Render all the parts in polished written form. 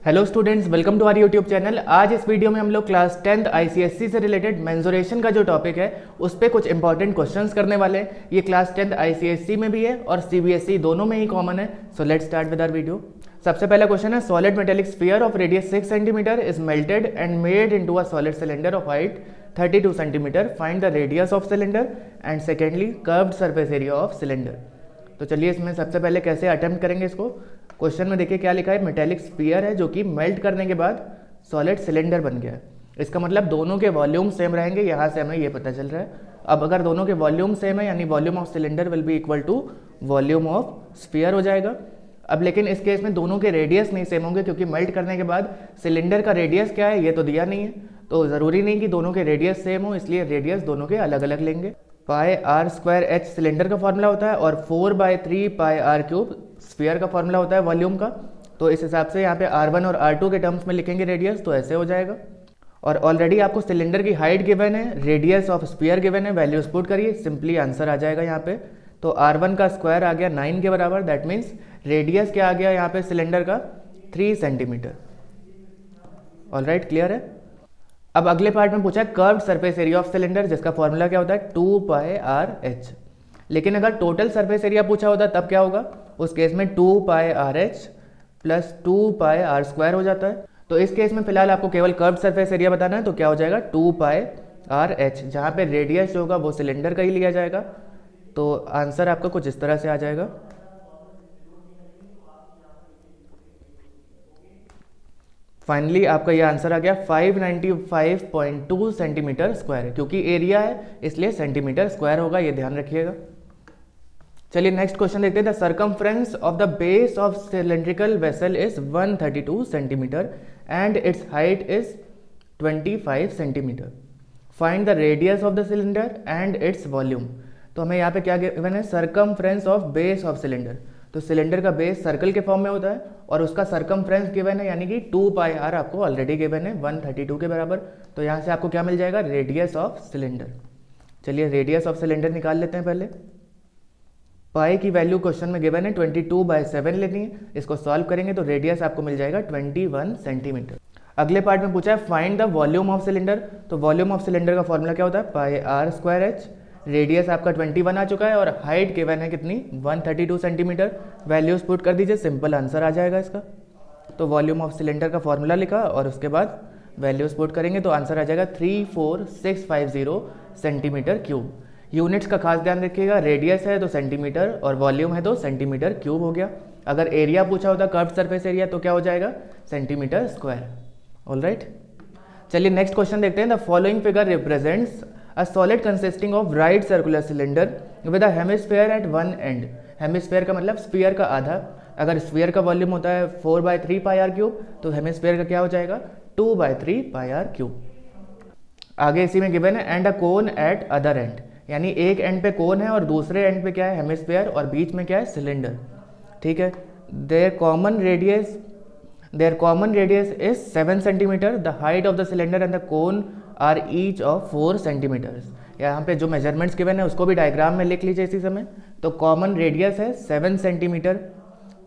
Hello students, welcome to our YouTube channel. आज इस video में हम लोग क्लास 10th आईसीएससी से रिलेटेड मेंसुरेशन का जो टॉपिक है उस पर कुछ इंपॉर्टेंट क्वेश्चंस करने वाले हैं। ये क्लास 10th आईसीएससी में भी है और सीबीएसई दोनों में ही कॉमन है। So let's start with our video. सबसे पहला क्वेश्चन है, solid metallic sphere of radius 6 centimetre is melted and made into a solid cylinder of height 32 centimetre, find the radius of cylinder and secondly curved surface area of cylinder. तो चलिए इसमें सबसे पहले कैसे attempt करेंगे इसको। Question में देखिए क्या लिखा है, मेटेलिक स्फीयर है जो कि मेल्ट करने के बाद सॉलिड सिलेंडर बन गया है। इसका मतलब दोनों के वॉल्यूम सेम रहेंगे, यहाँ से हमें ये पता चल रहा है। अब अगर दोनों के वॉल्यूम सेम है यानी volume of cylinder will be equal to volume of sphere हो जाएगा। अब लेकिन इस केस में दोनों के रेडियस नहीं सेम होंगे क्योंकि मेल्ट करने के बाद सिलेंडर का रेडियस क्या है ये तो दिया नहीं है, तो ज़रूरी नहीं कि दोनों के रेडियस सेम हो, इसलिए रेडियस दोनों के अलग अलग लेंगे। पाई आर स्क्वायर एच सिलेंडर का फॉर्मूला होता है और 4/3 पाई आर क्यूब स्फीयर का फॉर्मूला होता है वॉल्यूम का। तो इस हिसाब से यहाँ पे R1 और R2 के टर्म्स में लिखेंगे रेडियस, तो ऐसे हो जाएगा। और ऑलरेडी आपको सिलेंडर की हाइट गिवन है, रेडियस ऑफ स्फीयर गिवन है, वैल्यूज पुट करिए, सिंपली आंसर आ जाएगा यहाँ पे। तो R1 का स्क्वायर आ गया 9 के बराबर, दैट मीन्स रेडियस क्या आ गया यहाँ पे सिलेंडर का 3 सेंटीमीटर। ऑलराइट, क्लियर है। अब अगले पार्ट में पूछा है curved surface area of cylinder, जिसका फॉर्मूला क्या होता है 2πRh। लेकिन अगर टोटल सरफेस एरिया पूछा होता तब क्या होगा, उस केस में 2πRh प्लस 2πr² हो जाता है। तो इस केस में फिलहाल आपको केवल कर्व्ड सरफेस एरिया बताना है, तो क्या हो जाएगा 2πRh, जहाँ पे रेडियस जो होगा वो सिलेंडर का ही लिया जाएगा। तो आंसर आपका कुछ इस तरह से आ जाएगा। फाइनली आपका ये आंसर आ गया 595.2 सेंटीमीटर स्क्वायर, क्योंकि एरिया है इसलिए सेंटीमीटर स्क्वायर होगा, ये ध्यान रखिएगा। चलिए नेक्स्ट क्वेश्चन देखते हैं। The circumference of the base of cylindrical vessel is 132 centimetre and it's height is 25 centimetre, find the radius of the cylinder and its volume. तो हमें यहाँ पे क्या गिवन है, circumference of base of cylinder. तो cylinder का base circle के form में होता है और उसका सर्कमफ्रेंस गिवन है यानी कि 2πr आपको ऑलरेडी गिवन है 132 के बराबर। तो यहाँ से आपको क्या मिल जाएगा, रेडियस ऑफ सिलेंडर। चलिए रेडियस ऑफ सिलेंडर निकाल लेते हैं पहले। पाई की वैल्यू क्वेश्चन में गिवन है 22/7 लेनी है, इसको सॉल्व करेंगे तो रेडियस आपको मिल जाएगा 21 सेंटीमीटर। अगले पार्ट में पूछा है find the volume of cylinder. तो वॉल्यूम ऑफ सिलेंडर का फॉर्मूला क्या होता है, πr²h। रेडियस आपका 21 आ चुका है और हाइट गिवन है कितनी 132 सेंटीमीटर। वैल्यूज पुट कर दीजिए, सिंपल आंसर आ जाएगा इसका। तो वॉल्यूम ऑफ सिलेंडर का फॉर्मूला लिखा और उसके बाद वैल्यूज पुट करेंगे तो आंसर आ जाएगा 34650 सेंटीमीटर क्यूब। यूनिट्स का खास ध्यान रखिएगा, रेडियस है तो सेंटीमीटर और वॉल्यूम है तो सेंटीमीटर क्यूब हो गया। अगर एरिया पूछा होता कर्व्ड सरफेस एरिया तो क्या हो जाएगा, सेंटीमीटर स्क्वायर। ऑलराइट, चलिए नेक्स्ट क्वेश्चन देखते हैं। The following figure represents a solid consisting of right circular cylinder with a hemisphere at one end. Hemisphere का मतलब स्फीयर का आधा। अगर स्फीयर का वॉल्यूम होता है 4/3 पाई आर क्यूब तो हेमिस्फीयर का क्या हो जाएगा 2/3 पाई आर क्यूब। आगे इसी में गिवन है and a cone eight other and, यानी एक एंड पे कोन है और दूसरे एंड पे क्या है हेमिस्फीयर और बीच में क्या है सिलेंडर। ठीक है, their common radius is 7 centimetre. The height of the cylinder and the cone are each of 4 centimetres. यहाँ पे जो मेजरमेंट्स गिवन है उसको भी डायग्राम में लिख लीजिए इसी समय। तो कॉमन रेडियस है 7 सेंटीमीटर,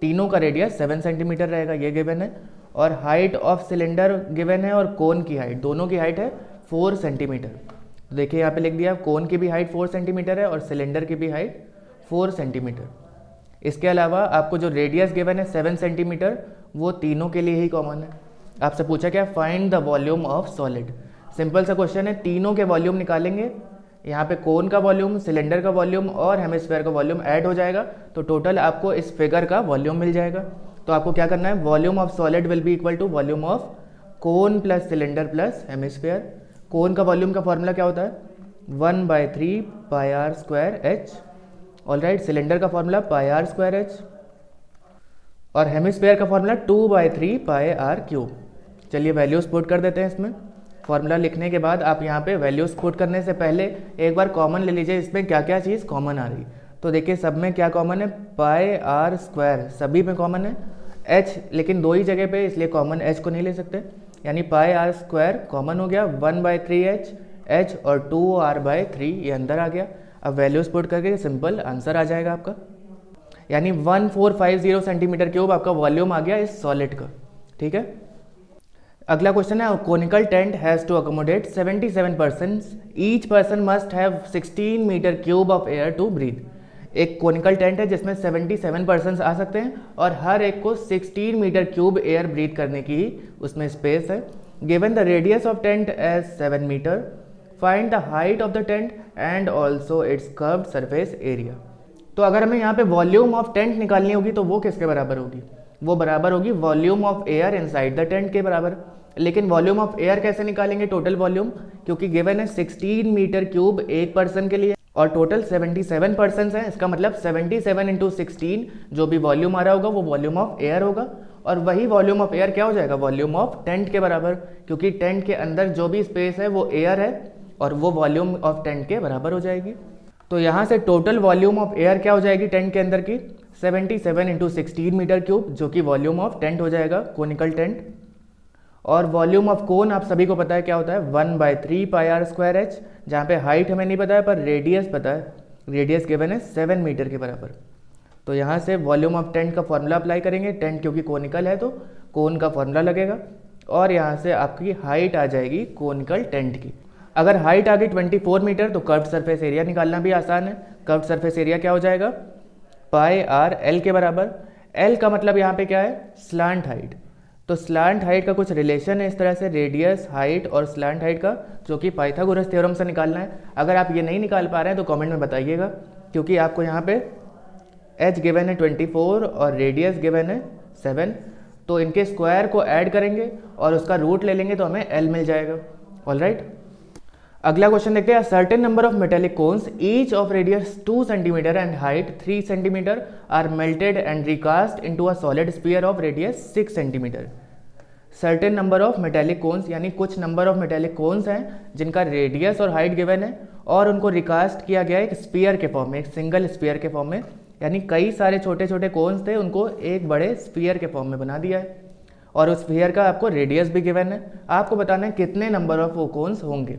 तीनों का रेडियस 7 सेंटीमीटर रहेगा, ये गिवन है। और हाइट ऑफ सिलेंडर गिवन है और कोन की हाइट, दोनों की हाइट है 4 सेंटीमीटर। तो देखिए यहाँ पे लिख दिया, कोन की भी हाइट 4 सेंटीमीटर है और सिलेंडर की भी हाइट 4 सेंटीमीटर। इसके अलावा आपको जो रेडियस गिवन है 7 सेंटीमीटर वो तीनों के लिए ही कॉमन है। आपसे पूछा क्या, find the volume of solid. Simple सा क्वेश्चन है, तीनों के वॉल्यूम निकालेंगे। यहाँ पे कोन का वॉल्यूम, सिलेंडर का वॉल्यूम और हेमिस्फीयर का वॉल्यूम ऐड हो जाएगा तो टोटल आपको इस फिगर का वॉल्यूम मिल जाएगा। तो आपको क्या करना है, volume of solid will be equal to volume of cone plus cylinder plus hemisphere. Cone का वॉल्यूम का फॉर्मूला क्या होता है 1/3 पाई r²h। ऑलराइट, सिलेंडर का फॉर्मूला पाई r²h और हेमिस्फीयर का फॉर्मूला 2/3 पाई आर क्यूब। चलिए वैल्यूज पुट कर देते हैं इसमें। फॉर्मूला लिखने के बाद आप यहाँ पे वैल्यूज पुट करने से पहले एक बार कॉमन ले लीजिए, इसमें क्या क्या चीज़ कॉमन आ रही। तो देखिए सब में क्या कॉमन है, पाई r², सभी में कॉमन है। h लेकिन दो ही जगह पे, इसलिए कॉमन h को नहीं ले सकते, यानी पाई r² कॉमन हो गया, 1/3h, h और 2r/3 ये अंदर आ गया। अब वैल्यूज पुट करके सिंपल आंसर आ जाएगा आपका, यानी 1450 सेंटीमीटर क्यूब आपका वॉल्यूम आ गया इस सॉलिड का। ठीक है। अगला क्वेश्चन है, conical tent has to accommodate 77 person, each person must have 16 metre cube of air to breathe. एक कोनिकल टेंट है जिसमें 77 पर्सन आ सकते हैं और हर एक को 16 मीटर क्यूब एयर ब्रीथ करने की ही उसमें स्पेस है। Given the radius of tent as 7 metre, find the height of the tent and also its curved surface area. तो अगर हमें यहाँ पे वॉल्यूम ऑफ टेंट निकालनी होगी तो वो किसके बराबर होगी? वो बराबर होगी volume of air inside the tent के बराबर। लेकिन वॉल्यूम ऑफ एयर कैसे निकालेंगे? टोटल वॉल्यूम, क्योंकि गिवन है 16 मीटर क्यूब एक पर्सन के लिए और टोटल 77 पर्सन हैं। इसका मतलब 77 इंटू 16 जो भी वॉल्यूम आ रहा होगा वो वॉल्यूम ऑफ एयर होगा, और वही वॉल्यूम ऑफ एयर क्या हो जाएगा? वॉल्यूम ऑफ टेंट के बराबर, क्योंकि टेंट के अंदर जो भी स्पेस है वो एयर है और वो वॉल्यूम ऑफ टेंट के बराबर हो जाएगी। तो यहाँ से टोटल वॉल्यूम ऑफ एयर क्या हो जाएगी टेंट के अंदर की? 77 इंटू 16 मीटर क्यूब, जो कि वॉल्यूम ऑफ टेंट हो जाएगा, कोनिकल टेंट। और वॉल्यूम ऑफ कोन आप सभी को पता है क्या होता है? 1/3 पाई आर स्क्वायर एच, जहाँ पे हाइट हमें नहीं पता है पर रेडियस पता है। रेडियस गिवन है 7 मीटर के बराबर। तो यहाँ से वॉल्यूम ऑफ टेंट का फॉर्मूला अप्लाई करेंगे। टेंट क्योंकि कोनिकल है तो कोन का फॉर्मूला लगेगा, और यहाँ से आपकी हाइट आ जाएगी कोनिकल टेंट की। अगर हाइट आ गई 24 मीटर तो कर्व्ड सरफेस एरिया निकालना भी आसान है। कर्व्ड सरफेस एरिया क्या हो जाएगा? पाई आर एल के बराबर। एल का मतलब यहाँ पे क्या है? Slant height. तो स्लांट हाइट का कुछ रिलेशन है इस तरह से रेडियस, हाइट और स्लांट हाइट का, जो कि पाइथागोरस थ्योरम से निकालना है। अगर आप ये नहीं निकाल पा रहे हैं तो कमेंट में बताइएगा, क्योंकि आपको यहाँ पे एच गिवन है 24 और रेडियस गिवन है 7, तो इनके स्क्वायर को ऐड करेंगे और उसका रूट ले लेंगे तो हमें एल मिल जाएगा। ऑलराइट, अगला क्वेश्चन देखते हैं। Certain number of metallic cones each of radius 2 centimetre and height 3 centimetre are melted and recast into a solid sphere of radius 6 centimetre. Certain number of metallic cones यानी कुछ number of metallic cons हैं जिनका radius और height given है, और उनको recast किया गया एक स्फीयर के फॉर्म में, एक सिंगल स्फीयर के फॉर्म में। यानी कई सारे छोटे छोटे कोन्स थे, उनको एक बड़े स्फीयर के फॉर्म में बना दिया है, और उस स्फीयर का आपको रेडियस भी गिवन है। आपको बताना है कितने नंबर ऑफ वो कोन्स होंगे।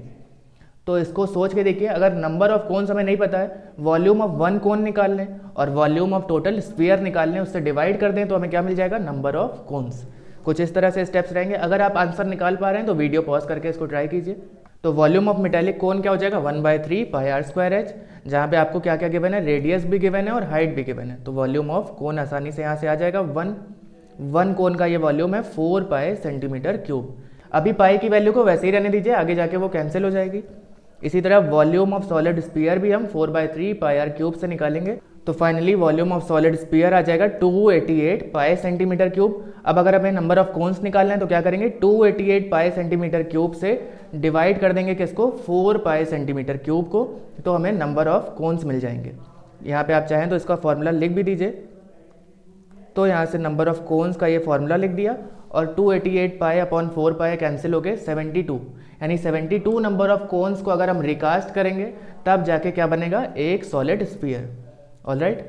तो इसको सोच के देखिए, अगर नंबर ऑफ कोन्स हमें नहीं पता है, वॉल्यूम ऑफ वन कोन निकाल लें और वॉल्यूम ऑफ टोटल स्फीयर निकाल लें, उससे डिवाइड कर दें तो हमें क्या मिल जाएगा? Number of cones. कुछ इस तरह से स्टेप्स रहेंगे। अगर आप आंसर निकाल पा रहे हैं तो वीडियो पॉज करके इसको ट्राई कीजिए। तो वॉल्यूम ऑफ मेटालिक कोन क्या हो जाएगा? 1/3 पाई आर स्क्वायर एच, जहाँ पे आपको क्या क्या गिवन है? रेडियस भी गिवन है और हाइट भी गिवन है। तो वॉल्यूम ऑफ कोन आसानी से यहाँ से आ जाएगा 1 कोन का ये वॉल्यूम है 4 पाई सेंटीमीटर क्यूब। अभी पाई की वैल्यू को वैसे ही रहने दीजिए, आगे जाके वो कैंसिल हो जाएगी। इसी तरह वॉल्यूम ऑफ सॉलिड स्फीयर भी हम 4/3 पाई आर क्यूब से निकालेंगे। तो finally volume of solid sphere आ जाएगा 288 पाई सेंटीमीटर क्यूब। अब अगर हमें नंबर ऑफ कोन्स निकालना है तो क्या करेंगे? 288 पाई सेंटीमीटर क्यूब से डिवाइड कर देंगे किसको? 4 पाई सेंटीमीटर क्यूब को, तो हमें नंबर ऑफ कोन्स मिल जाएंगे। यहाँ पे आप चाहें तो इसका फॉर्मूला लिख भी दीजिए। तो यहाँ से नंबर ऑफ कोन्स का ये फॉर्मूला लिख दिया, और 288 पाई अपॉन 4 पाई कैंसिल हो गए 72, यानी 72 नंबर ऑफ कोन्स को अगर हम रिकास्ट करेंगे तब जाके क्या बनेगा? एक सॉलिड स्फीयर। ऑलराइट,